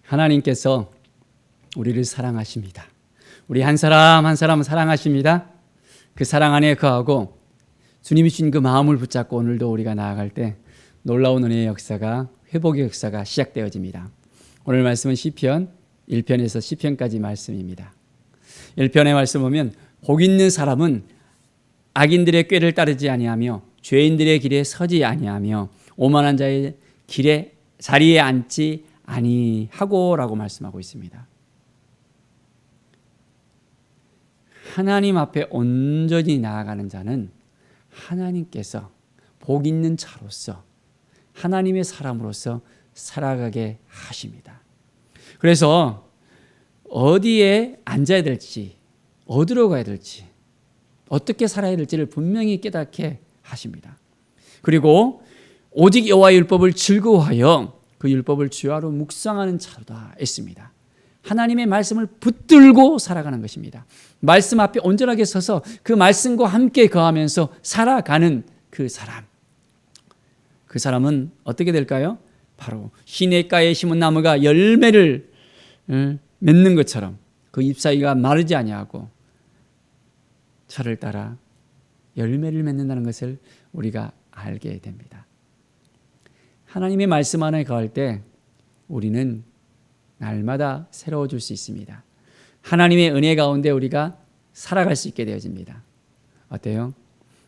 하나님께서 우리를 사랑하십니다. 우리 한 사람 한 사람 사랑하십니다. 그 사랑 안에 거하고 주님이 주신 그 마음을 붙잡고 오늘도 우리가 나아갈 때 놀라운 은혜의 역사가, 회복의 역사가 시작되어집니다. 오늘 말씀은 시편 1편에서 10편까지 말씀입니다. 1편의 말씀 보면 복 있는 사람은 악인들의 꾀를 따르지 아니하며 죄인들의 길에 서지 아니하며 오만한 자의 길에 자리에 앉지 아니하고라고 말씀하고 있습니다. 하나님 앞에 온전히 나아가는 자는 하나님께서 복 있는 자로서 하나님의 사람으로서 살아가게 하십니다. 그래서 어디에 앉아야 될지, 어디로 가야 될지, 어떻게 살아야 될지를 분명히 깨닫게 하십니다. 그리고 오직 여호와의 율법을 즐거워하여 그 율법을 주야로 묵상하는 자로다 했습니다. 하나님의 말씀을 붙들고 살아가는 것입니다. 말씀 앞에 온전하게 서서 그 말씀과 함께 거하면서 살아가는 그 사람. 그 사람은 어떻게 될까요? 바로 시냇가에 심은 나무가 열매를 맺는 것처럼 그 잎사귀가 마르지 아니하고 철을 따라 열매를 맺는다는 것을 우리가 알게 됩니다. 하나님의 말씀 안에 거할 때 우리는 날마다 새로워질 수 있습니다. 하나님의 은혜 가운데 우리가 살아갈 수 있게 되어집니다. 어때요?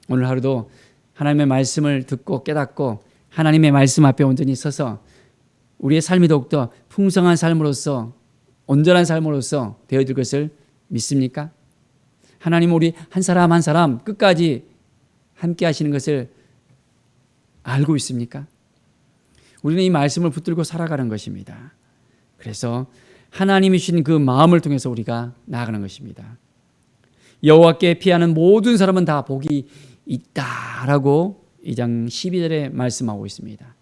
오늘 하루도 하나님의 말씀을 듣고 깨닫고 하나님의 말씀 앞에 온전히 서서 우리의 삶이 더욱더 풍성한 삶으로서 온전한 삶으로서 되어질 것을 믿습니까? 하나님은 우리 한 사람 한 사람 끝까지 함께 하시는 것을 알고 있습니까? 우리는 이 말씀을 붙들고 살아가는 것입니다. 그래서 하나님이 주신 그 마음을 통해서 우리가 나아가는 것입니다. 여호와께 피하는 모든 사람은 다 복이 있다라고 2장 12절에 말씀하고 있습니다.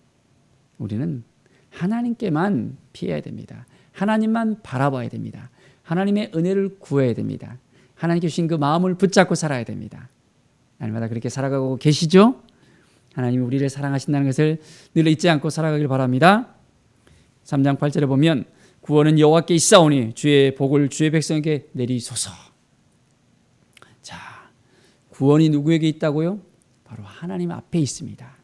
우리는 하나님께만 피해야 됩니다. 하나님만 바라봐야 됩니다. 하나님의 은혜를 구해야 됩니다. 하나님께 주신 그 마음을 붙잡고 살아야 됩니다. 날마다 그렇게 살아가고 계시죠? 하나님이 우리를 사랑하신다는 것을 늘 잊지 않고 살아가길 바랍니다. 3장 8절에 보면 구원은 여호와께 있사오니 주의 복을 주의 백성에게 내리소서. 자, 구원이 누구에게 있다고요? 바로 하나님 앞에 있습니다.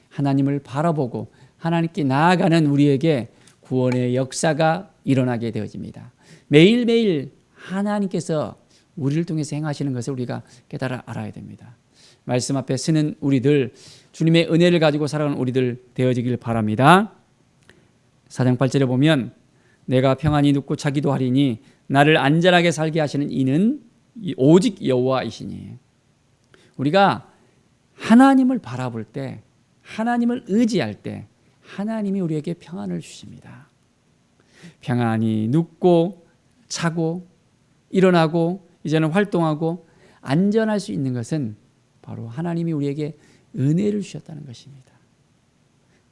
하나님을 바라보고 하나님께 나아가는 우리에게 구원의 역사가 일어나게 되어집니다. 매일매일 하나님께서 우리를 통해서 행하시는 것을 우리가 깨달아 알아야 됩니다. 말씀 앞에 서는 우리들, 주님의 은혜를 가지고 살아가는 우리들 되어지길 바랍니다. 4장 8절에 보면 내가 평안히 눕고 자기도 하리니 나를 안전하게 살게 하시는 이는 오직 여호와이시니. 우리가 하나님을 바라볼 때, 하나님을 의지할 때 하나님이 우리에게 평안을 주십니다. 평안히 눕고 자고 일어나고 이제는 활동하고 안전할 수 있는 것은 바로 하나님이 우리에게 은혜를 주셨다는 것입니다.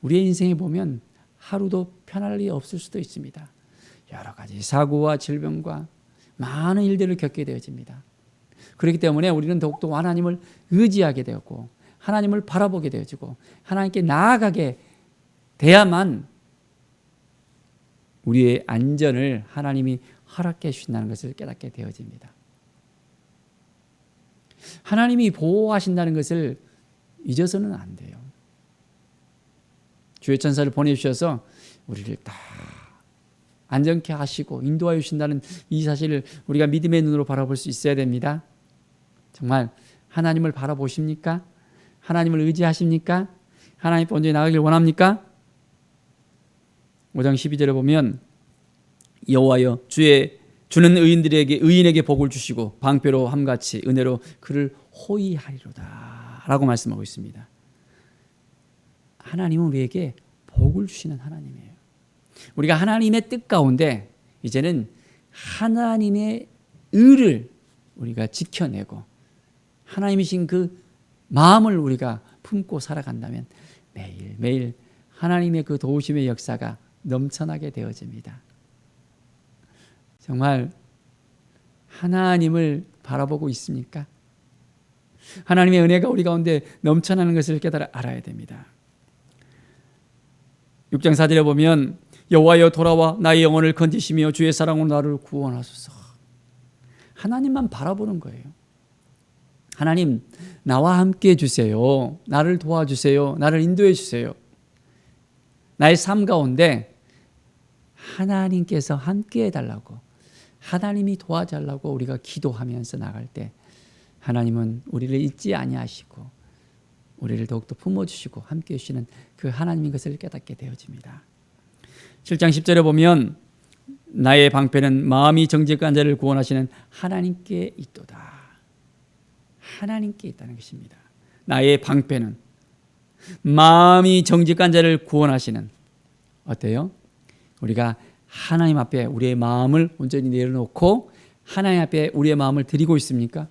우리의 인생에 보면 하루도 편할 리 없을 수도 있습니다. 여러 가지 사고와 질병과 많은 일들을 겪게 되어집니다. 그렇기 때문에 우리는 더욱더 하나님을 의지하게 되었고 하나님을 바라보게 되어지고 하나님께 나아가게 돼야만 우리의 안전을 하나님이 허락해 주신다는 것을 깨닫게 되어집니다. 하나님이 보호하신다는 것을 잊어서는 안 돼요. 주의 천사를 보내주셔서 우리를 다 안전케 하시고 인도하여 주신다는 이 사실을 우리가 믿음의 눈으로 바라볼 수 있어야 됩니다. 정말 하나님을 바라보십니까? 하나님을 의지하십니까? 하나님께 온전히 나가길 원합니까? 5장 12절에 보면 여호와여 주는 의인에게 복을 주시고 방패로 함같이 은혜로 그를 호위하리로다 라고 말씀하고 있습니다. 하나님은 우리에게 복을 주시는 하나님이에요. 우리가 하나님의 뜻 가운데 이제는 하나님의 의를 우리가 지켜내고 하나님이신 그 마음을 우리가 품고 살아간다면 매일매일 하나님의 그 도우심의 역사가 넘쳐나게 되어집니다. 정말 하나님을 바라보고 있습니까? 하나님의 은혜가 우리 가운데 넘쳐나는 것을 깨달아 알아야 됩니다. 6장 4절에 보면 여호와여 돌아와 나의 영혼을 건지시며 주의 사랑으로 나를 구원하소서. 하나님만 바라보는 거예요. 하나님 나와 함께 해주세요. 나를 도와주세요. 나를 인도해 주세요. 나의 삶 가운데 하나님께서 함께 해달라고, 하나님이 도와달라고 우리가 기도하면서 나갈 때 하나님은 우리를 잊지 아니하시고 우리를 더욱더 품어주시고 함께 해주시는 그 하나님인 것을 깨닫게 되어집니다. 7장 10절에 보면 나의 방패는 마음이 정직한 자를 구원하시는 하나님께 있도다. 하나님께 있다는 것입니다. 나의 방패는 마음이 정직한 자를 구원하시는, 어때요? 우리가 하나님 앞에 우리의 마음을 온전히 내려놓고 하나님 앞에 우리의 마음을 드리고 있습니까?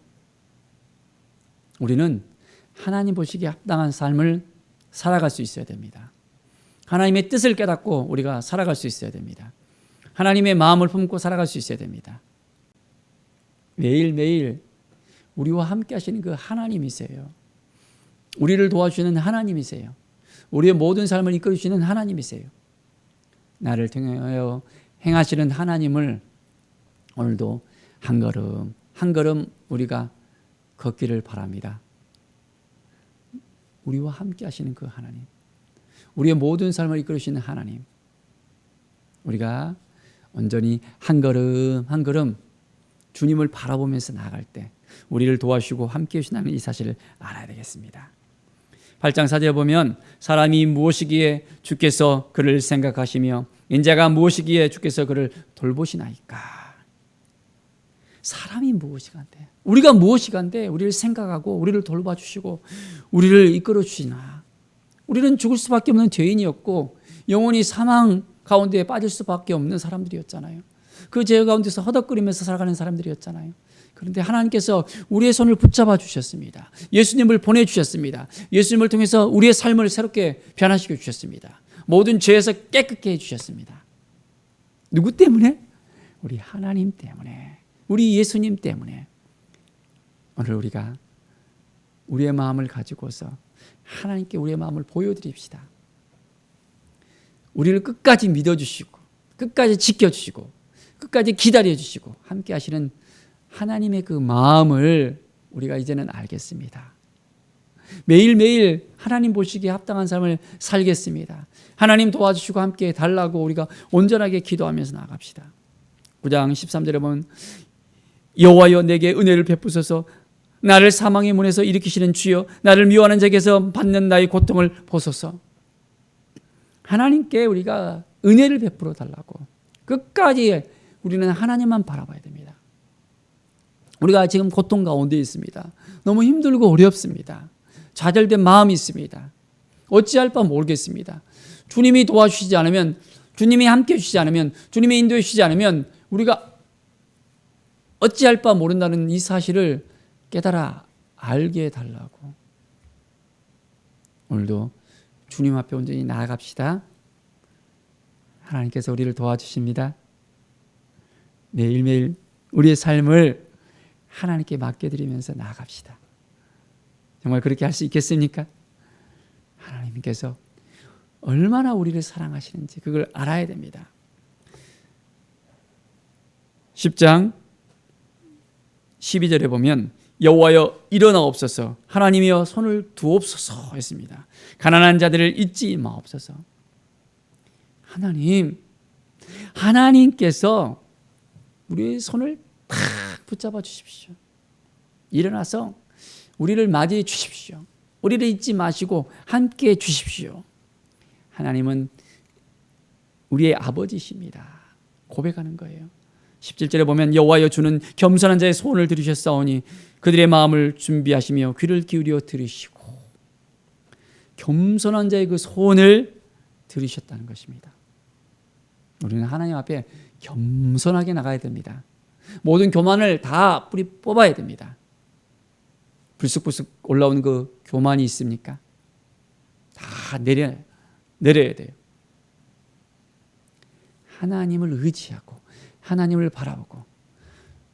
우리는 하나님 보시기에 합당한 삶을 살아갈 수 있어야 됩니다. 하나님의 뜻을 깨닫고 우리가 살아갈 수 있어야 됩니다. 하나님의 마음을 품고 살아갈 수 있어야 됩니다. 매일매일 우리와 함께 하시는 그 하나님이세요. 우리를 도와주시는 하나님이세요. 우리의 모든 삶을 이끌어주시는 하나님이세요. 나를 통하여 행하시는 하나님을 오늘도 한 걸음 한 걸음 우리가 걷기를 바랍니다. 우리와 함께 하시는 그 하나님, 우리의 모든 삶을 이끌어주시는 하나님, 우리가 온전히 한 걸음 한 걸음 주님을 바라보면서 나아갈 때 우리를 도와주시고 함께 해주시는 이 사실을 알아야 되겠습니다. 8장 4절에 보면 사람이 무엇이기에 주께서 그를 생각하시며 인자가 무엇이기에 주께서 그를 돌보시나이까. 사람이 무엇이간데, 우리가 무엇이간데 우리를 생각하고 우리를 돌봐주시고 우리를 이끌어주시나. 우리는 죽을 수밖에 없는 죄인이었고 영원히 사망 가운데 빠질 수밖에 없는 사람들이었잖아요. 그 죄 가운데서 허덕거리면서 살아가는 사람들이었잖아요. 그런데 하나님께서 우리의 손을 붙잡아 주셨습니다. 예수님을 보내주셨습니다. 예수님을 통해서 우리의 삶을 새롭게 변화시켜 주셨습니다. 모든 죄에서 깨끗게 해주셨습니다. 누구 때문에? 우리 하나님 때문에, 우리 예수님 때문에. 오늘 우리가 우리의 마음을 가지고서 하나님께 우리의 마음을 보여드립시다. 우리를 끝까지 믿어주시고 끝까지 지켜주시고 끝까지 기다려주시고 함께 하시는 하나님의 그 마음을 우리가 이제는 알겠습니다. 매일매일 하나님 보시기에 합당한 삶을 살겠습니다. 하나님 도와주시고 함께 달라고 우리가 온전하게 기도하면서 나갑시다. 9장 13절에 보면 여호와여 내게 은혜를 베푸소서. 나를 사망의 문에서 일으키시는 주여, 나를 미워하는 자에게서 받는 나의 고통을 보소서. 하나님께 우리가 은혜를 베풀어 달라고 끝까지 우리는 하나님만 바라봐야 됩니다. 우리가 지금 고통 가운데 있습니다. 너무 힘들고 어렵습니다. 좌절된 마음이 있습니다. 어찌할 바 모르겠습니다. 주님이 도와주시지 않으면, 주님이 함께 해주시지 않으면, 주님이 인도해 주시지 않으면 우리가 어찌할 바 모른다는 이 사실을 깨달아 알게 해달라고. 오늘도 주님 앞에 온전히 나아갑시다. 하나님께서 우리를 도와주십니다. 매일매일 우리의 삶을 하나님께 맡겨드리면서 나아갑시다. 정말 그렇게 할 수 있겠습니까? 하나님께서 얼마나 우리를 사랑하시는지 그걸 알아야 됩니다. 10장 12절에 보면 여호와여 일어나옵소서, 하나님이여 손을 두옵소서 했습니다. 가난한 자들을 잊지 마옵소서. 하나님께서 우리의 손을 탁 붙잡아 주십시오. 일어나서 우리를 맞이해 주십시오. 우리를 잊지 마시고 함께해 주십시오. 하나님은 우리의 아버지십니다. 고백하는 거예요. 17절에 보면 여호와여 주는 겸손한 자의 소원을 들으셨사오니 그들의 마음을 준비하시며 귀를 기울여 들으시고. 겸손한 자의 그 소원을 들으셨다는 것입니다. 우리는 하나님 앞에 겸손하게 나가야 됩니다. 모든 교만을 다 뿌리 뽑아야 됩니다. 불쑥불쑥 올라오는 그 교만이 있습니까? 다 내려야 돼요. 하나님을 의지하고 하나님을 바라보고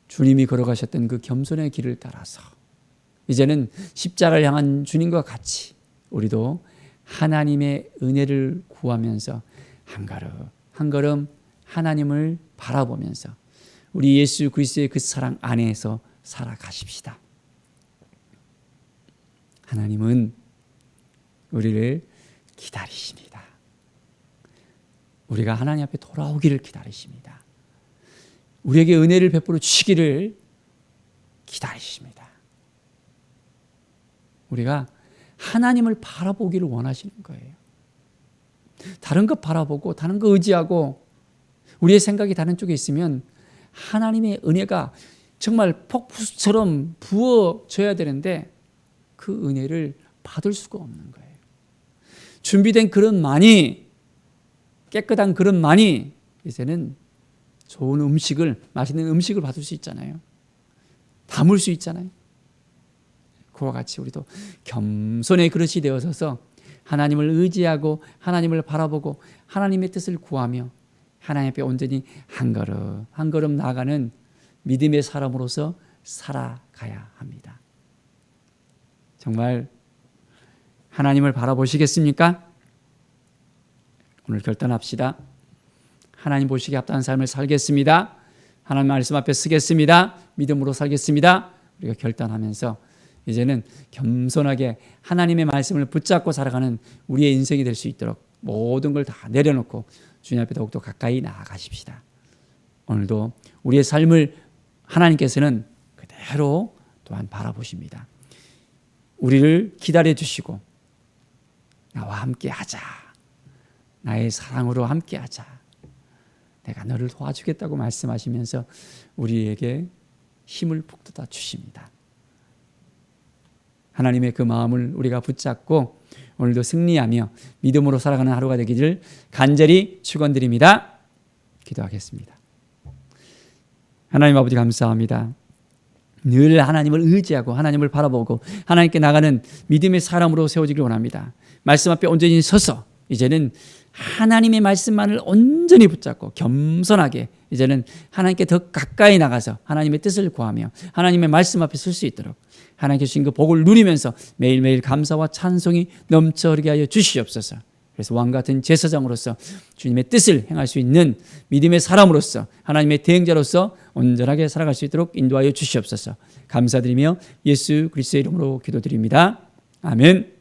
주님이 걸어가셨던 그 겸손의 길을 따라서 이제는 십자가를 향한 주님과 같이 우리도 하나님의 은혜를 구하면서 한 걸음 한 걸음 하나님을 바라보면서 우리 예수 그리스도의 그 사랑 안에서 살아가십시다. 하나님은 우리를 기다리십니다. 우리가 하나님 앞에 돌아오기를 기다리십니다. 우리에게 은혜를 베풀어 주시기를 기다리십니다. 우리가 하나님을 바라보기를 원하시는 거예요. 다른 것 바라보고 다른 거 의지하고 우리의 생각이 다른 쪽에 있으면 하나님의 은혜가 정말 폭포수처럼 부어져야 되는데 그 은혜를 받을 수가 없는 거예요. 준비된 그릇만이, 깨끗한 그릇만이 이제는 좋은 음식을, 맛있는 음식을 받을 수 있잖아요. 담을 수 있잖아요. 그와 같이 우리도 겸손의 그릇이 되어서서 하나님을 의지하고 하나님을 바라보고 하나님의 뜻을 구하며 하나님 앞에 온전히 한 걸음 한 걸음 나아가는 믿음의 사람으로서 살아가야 합니다. 정말 하나님을 바라보시겠습니까? 오늘 결단합시다. 하나님 보시기에 합당한 삶을 살겠습니다. 하나님 말씀 앞에 서겠습니다. 믿음으로 살겠습니다. 우리가 결단하면서 이제는 겸손하게 하나님의 말씀을 붙잡고 살아가는 우리의 인생이 될 수 있도록 모든 걸 다 내려놓고 주님 앞에 더욱더 가까이 나아가십시다. 오늘도 우리의 삶을 하나님께서는 그대로 또한 바라보십니다. 우리를 기다려주시고 나와 함께 하자. 나의 사랑으로 함께 하자. 내가 너를 도와주겠다고 말씀하시면서 우리에게 힘을 북돋아 주십니다. 하나님의 그 마음을 우리가 붙잡고 오늘도 승리하며 믿음으로 살아가는 하루가 되기를 간절히 축원드립니다. 기도하겠습니다. 하나님 아버지 감사합니다. 늘 하나님을 의지하고 하나님을 바라보고 하나님께 나가는 믿음의 사람으로 세워지길 원합니다. 말씀 앞에 온전히 서서 이제는 하나님의 말씀만을 온전히 붙잡고 겸손하게 이제는 하나님께 더 가까이 나가서 하나님의 뜻을 구하며 하나님의 말씀 앞에 설 수 있도록 하나님께 주신 그 복을 누리면서 매일매일 감사와 찬송이 넘쳐 흐르게 하여 주시옵소서. 그래서 왕같은 제사장으로서 주님의 뜻을 행할 수 있는 믿음의 사람으로서 하나님의 대행자로서 온전하게 살아갈 수 있도록 인도하여 주시옵소서. 감사드리며 예수 그리스도의 이름으로 기도드립니다. 아멘.